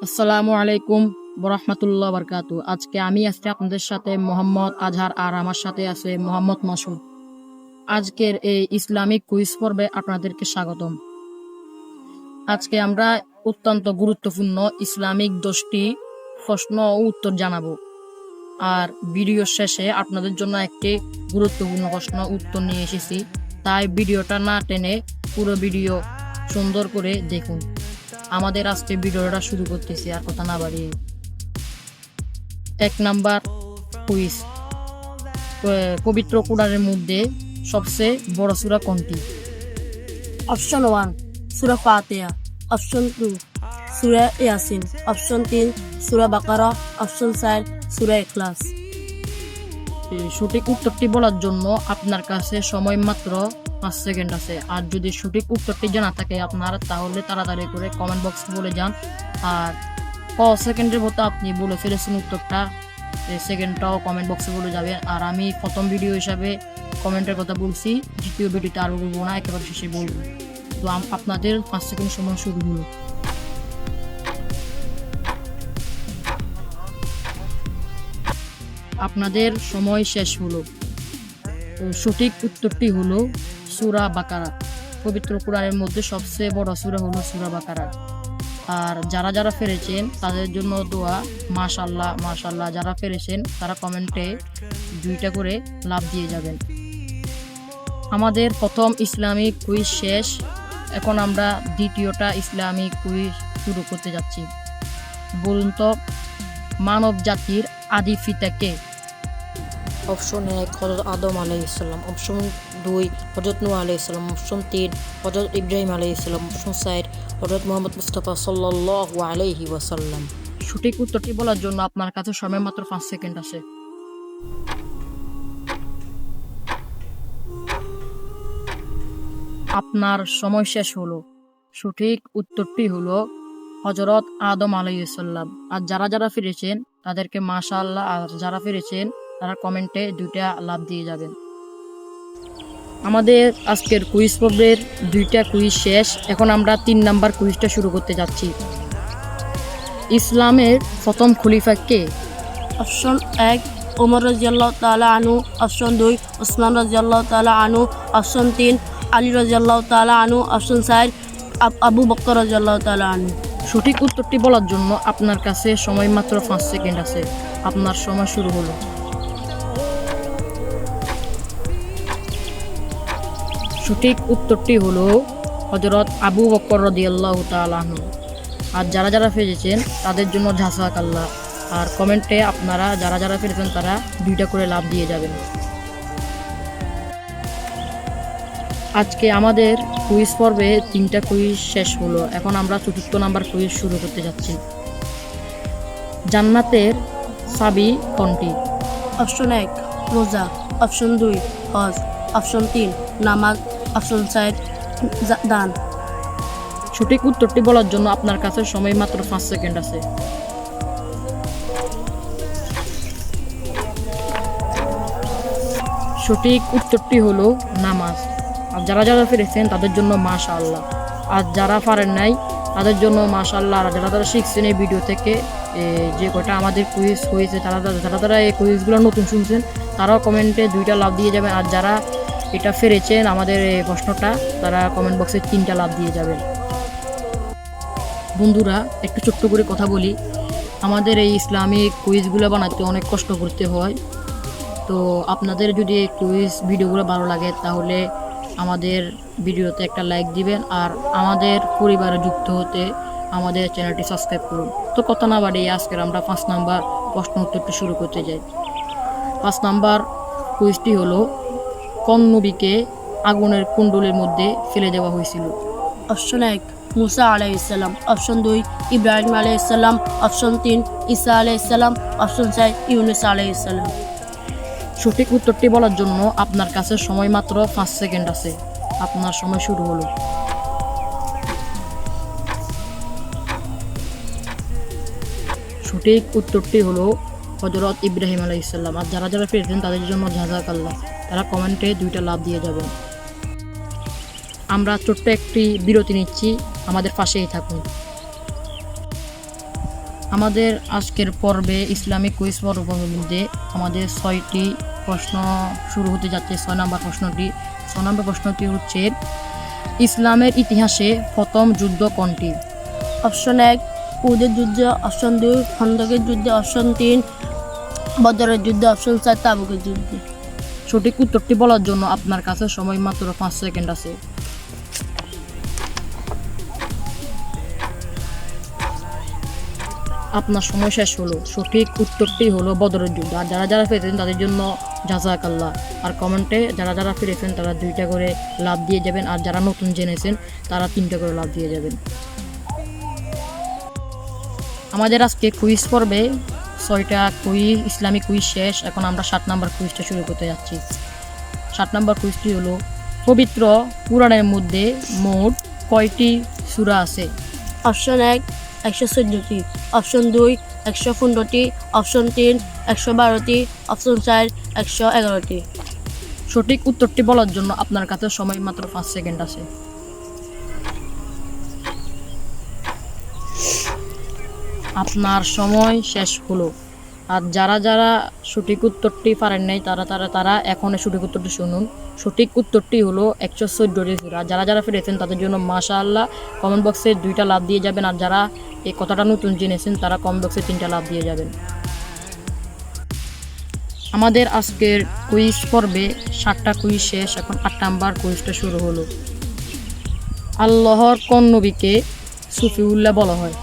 আসসালামু আলাইকুম বরহমতুল্লাহ বারকাতু। আজকে আমি আজকে আপনাদের সাথে মোহাম্মদ আজহার আর আমার সাথে আছে মোহাম্মদ মাসুদ। আজকের এই ইসলামিক কুইজ পর্বে আপনাদেরকে স্বাগতম। আজকে আমরা অত্যন্ত গুরুত্বপূর্ণ ইসলামিক 10টি প্রশ্ন ও উত্তর জানাবো। আর ভিডিও শেষে আপনাদের জন্য একটি গুরুত্বপূর্ণ প্রশ্ন উত্তর নিয়ে এসেছি, তাই ভিডিওটা না টেনে পুরো ভিডিও সুন্দর করে দেখুন। আমাদের আজকে ভিডিওটা শুরু করতেছি আর কথা না বাড়িয়ে। 1 নাম্বার কুইজ, পবিত্র কোরআনের মধ্যে সবচেয়ে বড় সূরা কোনটি? অপশন 1 সূরা ফাতিহা, অপশন 2 সূরা ইয়াসিন, অপশন 3 সূরা বাকারা, অপশন 4 সূরা ইখলাস। সঠিক উত্তরটি বলার জন্য আপনার কাছে সময় মাত্র 5 সেকেন্ড আছে। আর যদি সঠিক উত্তরটি জানা থাকে আপনার, তাহলে তাড়াতাড়ি করে কমেন্ট বক্সে বলে যান। আর ক সেকেন্ডের মতো আপনি বলে ফেলেছেন উত্তরটা, সেকেন্ডটাও কমেন্ট বক্সে বলে যাবে। আর আমি প্রথম ভিডিও হিসাবে কমেন্টের কথা বলছি, দ্বিতীয় ভিডিওতে আরও বলবো না, একেবারে শেষে বলবো। তো আপনাদের 5 সেকেন্ড সময় শুরু হলো। আপনাদের সময় শেষ হলো। তো সঠিক উত্তরটি হলো সূরা বাকারা। পবিত্র কোরআনের মধ্যে সবচেয়ে বড় সূরা হলো সূরা বাকারা। আর যারা যারা পেরেছেন তাদের জন্য দোয়া, মাশাআল্লাহ মাশাআল্লাহ। যারা পেরেছেন তারা কমেন্টে 2টা করে লাভ দিয়ে যাবেন। আমাদের প্রথম ইসলামিক কুইজ শেষ, এখন আমরা দ্বিতীয়টা ইসলামিক কুইজ শুরু করতে যাচ্ছি। বলুন তো, মানব জাতির আদি পিতা কে? অপশন 1 হজরত আদম আলাইহিসসালাম, অপশন 2 হজরত নূহ আলাইহিসসালাম, অপশন 3 হজরত ইব্রাহিম আলাইহিসসালাম, অপশন 4 হজরত মুহাম্মদ মুস্তাফা সাল্লাল্লাহু আলাইহি ওয়াসাল্লাম। সঠিক উত্তরটি বলার জন্য আপনার কাছে সময় মাত্র 5 সেকেন্ড আছে। আপনার সময় শেষ হলো। সঠিক উত্তরটি হলো হজরত আদম আলাইহিসসালাম। আর যারা যারা ফিরেছেন তাদেরকে মাশাআল্লাহ, আর যারা ফিরেছেন তারা কমেন্টে 2টা লাভ দিয়ে যাবেন। আমাদের আজকের কুইজ পর্বের 2টা কুইজ শেষ, এখন আমরা 3 নাম্বার কুইজটা শুরু করতে যাচ্ছি। ইসলামের প্রথম খলিফা কে? অপশন 1 ওমর রাদিয়াল্লাহু তাআলা আনহু, অপশন 2 ওসমান রাদিয়াল্লাহু তাআলা আনহু, অপশন 3 আলী রাদিয়াল্লাহু তাআলা আনহু, অপশন 4 আবু বকর রাদিয়াল্লাহু তাআলা আনহু। সঠিক উত্তরটি বলার জন্য আপনার কাছে সময় মাত্র 5 সেকেন্ড আছে। আপনার সময় শুরু হলো। সঠিক উত্তরটি হলো হযরত আবু বকর রাদিয়াল্লাহু তাআলা আনহু। আর যারা যারা ফেলেছেন তাদের জন্য জাযাকাল্লাহ। আর কমেন্টে আপনারা যারা যারা ফেলেছেন তারা 2টা করে লাভ দিয়ে যাবেন। আজকে আমাদের কুইজ পর্বে 3টা কুইজ শেষ হলো, এখন আমরা 4র্থ নাম্বার কুইজ শুরু করতে যাচ্ছি। জান্নাতের চাবি কোনটি? অপশন 1 রোজা, অপশন 2 হজ, অপশন 3 নামাজ, অপশন 4 দান। সঠিক উত্তরটি বলার জন্য আপনার কাছে সময় মাত্র 5 সেকেন্ড আছে। সঠিক উত্তরটি হলো নামাজ। আর যারা যারা পেরেছেন তাদের জন্য মাশাআল্লাহ, আর যারা পারেন নাই তাদের জন্য মাশাআল্লাহ। আর যারা যারা শিখছেন এই ভিডিও থেকে, যে কটা আমাদের কুইজ হয়েছে, যারা যারা এই কুইজগুলো নতুন শুনছেন তারাও কমেন্টে 2টা লাভ দিয়ে যাবেন। আর যারা এটা ফেরেছেন আমাদের এই প্রশ্নটা, তারা কমেন্ট বক্সে 3টা লাভ দিয়ে যাবেন। বন্ধুরা, একটু ছোট্ট করে কথা বলি, আমাদের এই ইসলামিক কুইজগুলো বানাতে অনেক কষ্ট করতে হয়। তো আপনাদের যদি এই কুইজ ভিডিওগুলো ভালো লাগে তাহলে আমাদের ভিডিওতে একটা লাইক দিবেন। আর আমাদের পরিবারে যুক্ত হতে আমাদের চ্যানেলটি সাবস্ক্রাইব করুন। তো কথা না বাড়িয়ে আজকের আমরা 5 নাম্বার প্রশ্ন উত্তরটি শুরু করতে যাই। 5 নাম্বার কুইজটি হলো, কোন নবীকে আগুনের কুণ্ডলের মধ্যে ফেলে দেওয়া হয়েছিল? অপশন 1 মুসা আলাইহিসসালাম, অপশন 2 ইব্রাহিম আলাইহিসসালাম, অপশন 3 ঈসা আলাইহিসসালাম, অপশন 4 ইউনূস আলাইহিসসালাম। সঠিক উত্তরটি বলার জন্য আপনার কাছে সময় মাত্র 5 সেকেন্ড আছে। আপনার সময় শুরু হলো। সঠিক উত্তরটি হলো হযরত ইব্রাহিম আলাইহিসসালাম। আর যারা যারা পেরেছেন তাদের জন্য জাযাকাল্লাহ। তারা কমেন্টে 2টা লাভ দিয়ে যাবেন। আমরা ছোট্ট একটি বিরতি নিচ্ছি, আমাদের পাশেই থাকুন। আমাদের আজকের পর্বে ইসলামিক কুইজ পর্বের মধ্যে আমাদের 6টি প্রশ্ন শুরু হতে যাচ্ছে। 6 নম্বর প্রশ্নটি হচ্ছে, ইসলামের ইতিহাসে প্রথম যুদ্ধ কোনটি? অপশন 1 উহুদের যুদ্ধ, অপশন 2 খন্দকের যুদ্ধ, অপশন 3 বদরের যুদ্ধ, অপশন 4 তাবুকের যুদ্ধ। সঠিক উত্তরটি বলার জন্য আপনার কাছে সময় মাত্র 5 সেকেন্ড আছে। আপনার সময় শেষ হলো। সঠিক উত্তরটি হলো বদরের যুদ্ধ। আর যারা যারা পেরেছেন তাদের জন্য জাযাকাল্লাহ। আর কমেন্টে যারা যারা পেরেছেন তারা 2টা করে লাভ দিয়ে যাবেন, আর যারা নতুন জেনেছেন তারা 3টা করে লাভ দিয়ে যাবেন। আমাদের আজকে কুইজ পর্বে 6টা ইসলামিক কুইজ শেষ। এখন আমরা 7 নম্বর কুইজটা শুরু করতে যাচ্ছি। 7 নম্বর কুইজটি হলো, পবিত্র কুরআনের মধ্যে মোট কয়টি সূরা আছে? অপশন 1 114টি, অপশন 2 115টি, অপশন 3 112টি, অপশন 4 111টি। সঠিক উত্তরটি বলার জন্য আপনার কাছে সময় মাত্র 5 সেকেন্ড আছে। আপনার সময় শেষ হলো। আর যারা যারা সঠিক উত্তরটি পারেন নাই তারা এখন সঠিক উত্তরটি শুনুন। সঠিক উত্তরটি হলো 114টি সূরা। যারা যারা পেরেছেন তাদের জন্য মাশাআল্লাহ। কমেন্ট বক্সে 2টা লাভ দিয়ে যাবেন, আর যারা এই কথাটা নতুন জেনেছেন তারা কমেন্ট বক্সে 3টা লাভ দিয়ে যাবেন। আমাদের আজকের কুইজ পর্বে 7টা কুইজ শেষ। এখন 8 নাম্বার কুইজটা শুরু হলো। আল্লাহর কোন নবীকে সুফিউল্লাহ বলা হয়?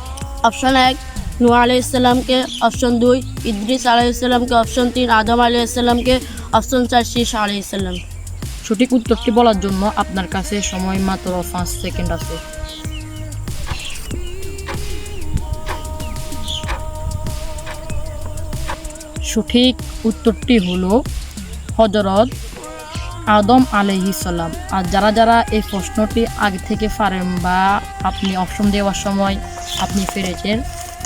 অপশন 1 নূহ আলাইহিস সালামকে, অপশন 2 ইদ্রিস আলাইহিস সালামকে, অপশন 3 আদম আলাইহিস সালামকে, অপশন 4 শীস আলাইহিস সালাম। সঠিক উত্তরটি বলার জন্য আপনার কাছে সময় মাত্র 5 সেকেন্ড আছে। সঠিক উত্তরটি হলো হযরত আদম আলাইহিস সালাম। আর যারা যারা এই প্রশ্নটি আগে থেকে পারেন বা আপনি অপশন দেওয়ার সময় আপনি পেরেছেন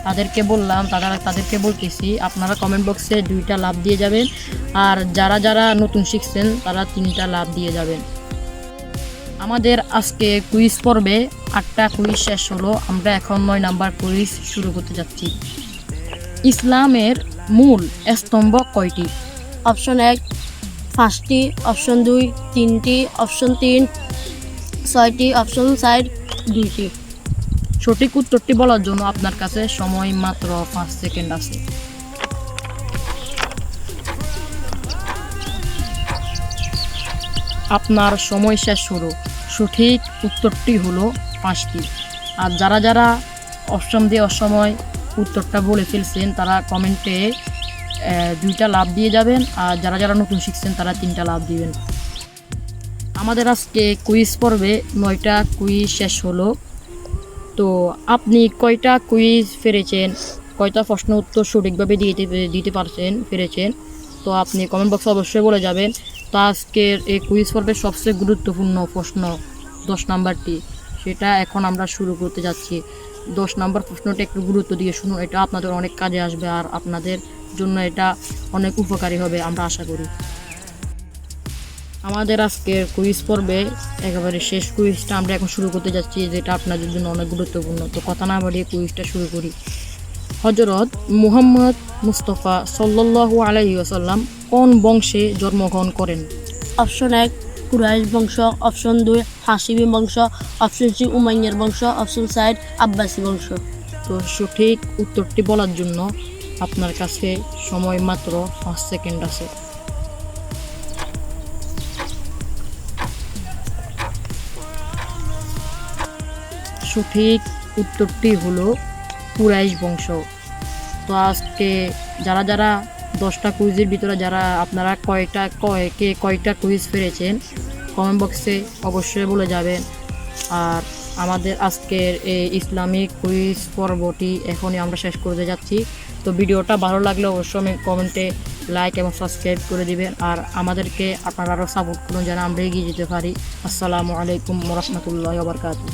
তাদেরকে বলতেছি আপনারা কমেন্ট বক্সে 2টা লাভ দিয়ে যাবেন, আর যারা যারা নতুন শিখছেন তারা 3টা লাভ দিয়ে যাবেন। আমাদের আজকে কুইজ পর্বে 8টা কুইজ শেষ হলো। আমরা এখন 9 নাম্বার কুইজ শুরু করতে যাচ্ছি। ইসলামের মূল স্তম্ভ কয়টি? অপশন 1 5টি, অপশন 2 3টি, অপশন 3 6টি, অপশন 4 2টি। সঠিক উত্তরটি বলার জন্য আপনার কাছে সময় মাত্র 5 সেকেন্ড আছে। আপনার সময় শেষ হলো। সঠিক উত্তরটি হলো 5টি। আর যারা যারা অপশন দেওয়ার সময় উত্তরটা বলে ফেলছেন তারা কমেন্টে 2টা লাভ দিয়ে যাবেন, আর যারা যারা নতুন শিখছেন তারা 3টা লাভ দিবেন। আমাদের আজকে কুইজ পর্বে 9টা কুইজ শেষ হলো। তো আপনি কয়টা কুইজ পেরেছেন, কয়টা প্রশ্ন উত্তর সঠিকভাবে দিতে পেরেছেন তো আপনি কমেন্ট বক্সে অবশ্যই বলে যাবেন। তো আজকের এই কুইজ পর্বের সবচেয়ে গুরুত্বপূর্ণ প্রশ্ন 10 নাম্বারটি, সেটা এখন আমরা শুরু করতে যাচ্ছি। 10 নাম্বার প্রশ্নটা একটু গুরুত্ব দিয়ে শুনুন, এটা আপনাদের অনেক কাজে আসবে আর আপনাদের জন্য এটা অনেক উপকারী হবে আমরা আশা করি। আমাদের আজকের কুইজ পর্বে একেবারে শেষ কুইজটা আমরা এখন শুরু করতে যাচ্ছি, যেটা আপনাদের জন্য অনেক গুরুত্বপূর্ণ। তো কথা না বাড়িয়ে কুইজটা শুরু করি। হযরত মুহাম্মদ মুস্তাফা সাল্লাল্লাহু আলাইহি ওয়াসাল্লাম কোন বংশে জন্মগ্রহণ করেন? অপশন 1 কুরাইশ বংশ, অপশন 2 হাশিমি বংশ, অপশন 3 উমাইয়ার বংশ, অপশন 4 আব্বাসী বংশ। তো সঠিক উত্তরটি বলার জন্য আপনার কাছে সময় মাত্র 5 সেকেন্ড আছে। সঠিক উত্তরটি হলো কুরাইশ বংশ। তো আজকে যারা যারা 10টা কুইজের ভিতরে আপনারা কয়টা কুইজ পেরেছেন কমেন্ট বক্সে অবশ্যই বলে যাবেন। আর আমাদের আজকের এই ইসলামিক কুইজ পর্বটি এখনই আমরা শেষ করতে যাচ্ছি। তো ভিডিওটা ভালো লাগলে অবশ্যই কমেন্টে লাইক এবং সাবস্ক্রাইব করে দিবেন, আর আমাদেরকে আপনারা আরও সাপোর্ট করুন যেন আমরা এগিয়ে যেতে পারি। আসসালামু আলাইকুম ওয়া রাহমাতুল্লাহি ওয়া বারাকাতুহু।